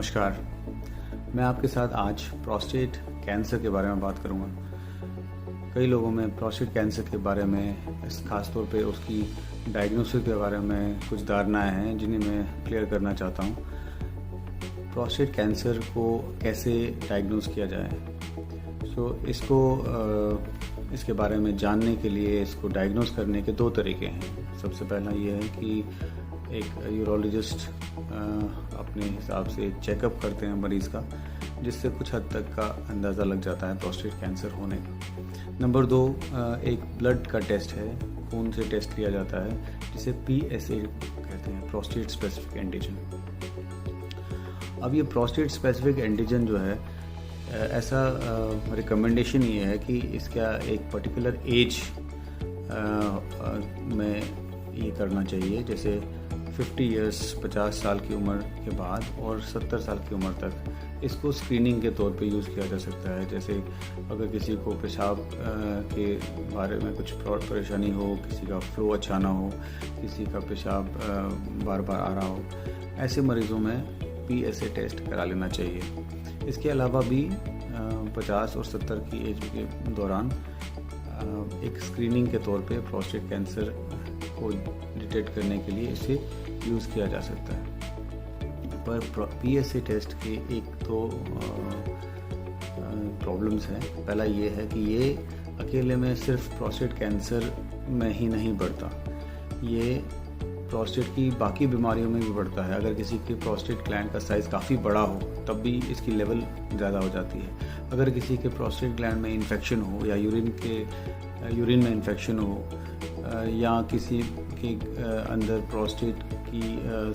नमस्कार। मैं आपके साथ आज प्रोस्टेट कैंसर के बारे में बात करूंगा। कई लोगों में प्रोस्टेट कैंसर के बारे में, इस खास तौर पे उसकी डायग्नोसिस के बारे में कुछ धारणाएं हैं जिन्हें मैं क्लियर करना चाहता हूं। प्रोस्टेट कैंसर को कैसे डायग्नोस किया जाए, इसके बारे में जानने के लिए इसको डायग्नोस करने के दो तरीके हैं। सबसे पहला ये है कि एक यूरोलॉजिस्ट अपने हिसाब से चेकअप करते हैं मरीज़ का, जिससे कुछ हद तक का अंदाज़ा लग जाता है प्रोस्टेट कैंसर होने का। नंबर 2, एक ब्लड का टेस्ट है, खून से टेस्ट लिया जाता है जिसे PSA कहते हैं, प्रोस्टेट स्पेसिफिक एंटीजन। अब ये प्रोस्टेट स्पेसिफिक एंटीजन जो है, ऐसा रिकमेंडेशन ये है कि इसका एक पर्टिकुलर एज में ये करना चाहिए, जैसे 50 इयर्स 50 साल की उम्र के बाद और 70 साल की उम्र तक इसको स्क्रीनिंग के तौर पे यूज़ किया जा सकता है। जैसे अगर किसी को पेशाब के बारे में कुछ परेशानी हो, किसी का फ्लो अच्छा ना हो, किसी का पेशाब बार बार आ रहा हो, ऐसे मरीज़ों में PSA टेस्ट करा लेना चाहिए। इसके अलावा भी 50 और 70 की एज के दौरान एक स्क्रीनिंग के तौर पे प्रोस्टेट कैंसर को डिटेक्ट करने के लिए इसे यूज़ किया जा सकता है। पर PSA टेस्ट के एक तो प्रॉब्लम्स हैं। पहला ये है कि ये अकेले में सिर्फ प्रोस्टेट कैंसर में ही नहीं बढ़ता, ये प्रोस्टेट की बाकी बीमारियों में भी बढ़ता है। अगर किसी के प्रोस्टेट ग्लैंड का साइज़ काफ़ी बड़ा हो तब भी इसकी लेवल ज़्यादा हो जाती है। अगर किसी के प्रोस्टेट ग्लैंड में इन्फेक्शन हो या यूरिन में इन्फेक्शन हो या किसी के अंदर प्रोस्टेट की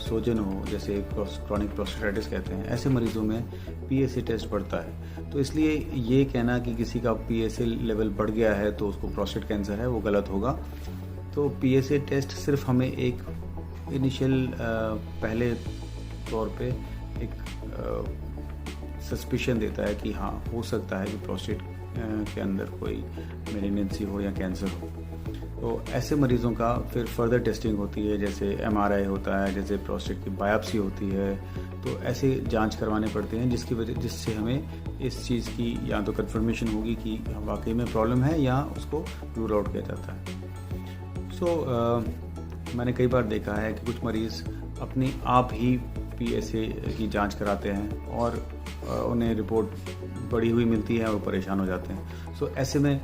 सोजन हो, जैसे क्रॉनिक प्रोस्टेटाइटिस कहते हैं, ऐसे मरीज़ों में PSA टेस्ट बढ़ता है। तो इसलिए ये कहना कि किसी का PSA लेवल बढ़ गया है तो उसको प्रोस्टेट कैंसर है, वो गलत होगा। तो PSA टेस्ट सिर्फ हमें एक इनिशियल पहले तौर पे एक सस्पिशन देता है कि हाँ, हो सकता है कि प्रोस्टेट के अंदर कोई मेलिग्नेंसी हो या कैंसर हो। तो ऐसे मरीज़ों का फिर फर्दर टेस्टिंग होती है, जैसे MRI होता है, जैसे प्रोस्टेट की बायोप्सी होती है। तो ऐसे जांच करवाने पड़ते हैं जिससे हमें इस चीज़ की या तो कंफर्मेशन होगी कि वाकई में प्रॉब्लम है या उसको रूल आउट किया जाता है। मैंने कई बार देखा है कि कुछ मरीज़ अपने आप ही PSA की जांच कराते हैं और उन्हें रिपोर्ट बढ़ी हुई मिलती है और परेशान हो जाते हैं। ऐसे में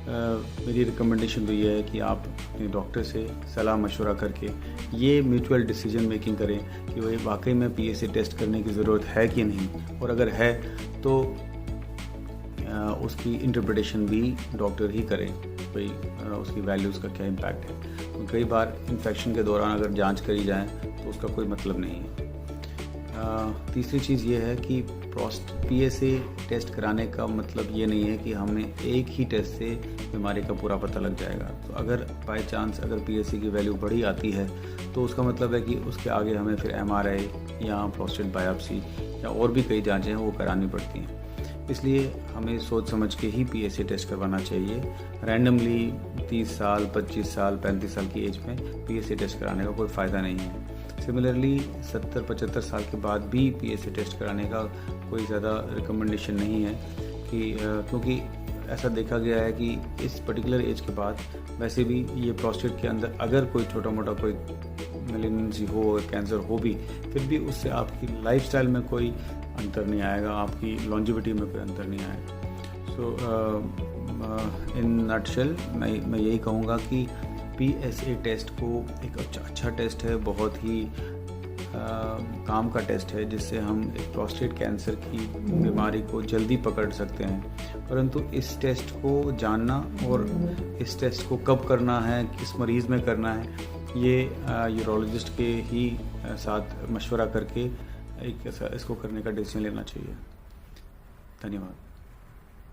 मेरी रिकमेंडेशन तो ये है कि आप अपने डॉक्टर से सलाह मशवरा करके ये म्यूचुअल डिसीजन मेकिंग करें कि वही वाकई में PSA टेस्ट करने की ज़रूरत है कि नहीं, और अगर है तो उसकी इंटरप्रिटेशन भी डॉक्टर ही करें, भाई उसकी वैल्यूज़ का क्या इम्पैक्ट है। कई बार इन्फेक्शन के दौरान अगर जांच करी जाए तो उसका कोई मतलब नहीं है। तीसरी चीज़ ये है कि PSA टेस्ट कराने का मतलब ये नहीं है कि हमने एक ही टेस्ट से बीमारी का पूरा पता लग जाएगा। तो अगर बाय चांस अगर PSA की वैल्यू बढ़ी आती है तो उसका मतलब है कि उसके आगे हमें फिर MRI या प्रोस्टेट बायोप्सी या और भी कई जांचें हैं वो करानी पड़ती हैं। इसलिए हमें सोच समझ के ही PSA टेस्ट करवाना चाहिए। रैंडमली 30 साल 25 साल 35 साल की एज में PSA टेस्ट कराने का कोई फ़ायदा नहीं है। सिमिलरली 70-75 साल के बाद भी PSA टेस्ट कराने का कोई ज़्यादा रिकमेंडेशन नहीं है क्योंकि ऐसा देखा गया है कि इस पर्टिकुलर एज के बाद वैसे भी ये प्रोस्टेट के अंदर अगर कोई छोटा मोटा कोई मेलिग्नेंसी हो, कैंसर हो भी, फिर भी उससे आपकी लाइफस्टाइल में कोई अंतर नहीं आएगा, आपकी लॉन्जिविटी में कोई अंतर नहीं आएगा। इन नटशेल मैं यही कहूँगा कि PSA टेस्ट को एक अच्छा टेस्ट है, बहुत ही काम का टेस्ट है, जिससे हम एक प्रोस्टेट कैंसर की बीमारी को जल्दी पकड़ सकते हैं। परंतु इस टेस्ट को जानना और इस टेस्ट को कब करना है, किस मरीज़ में करना है, ये यूरोलॉजिस्ट के ही साथ मशवरा करके इसको करने का डिसीजन लेना चाहिए। धन्यवाद।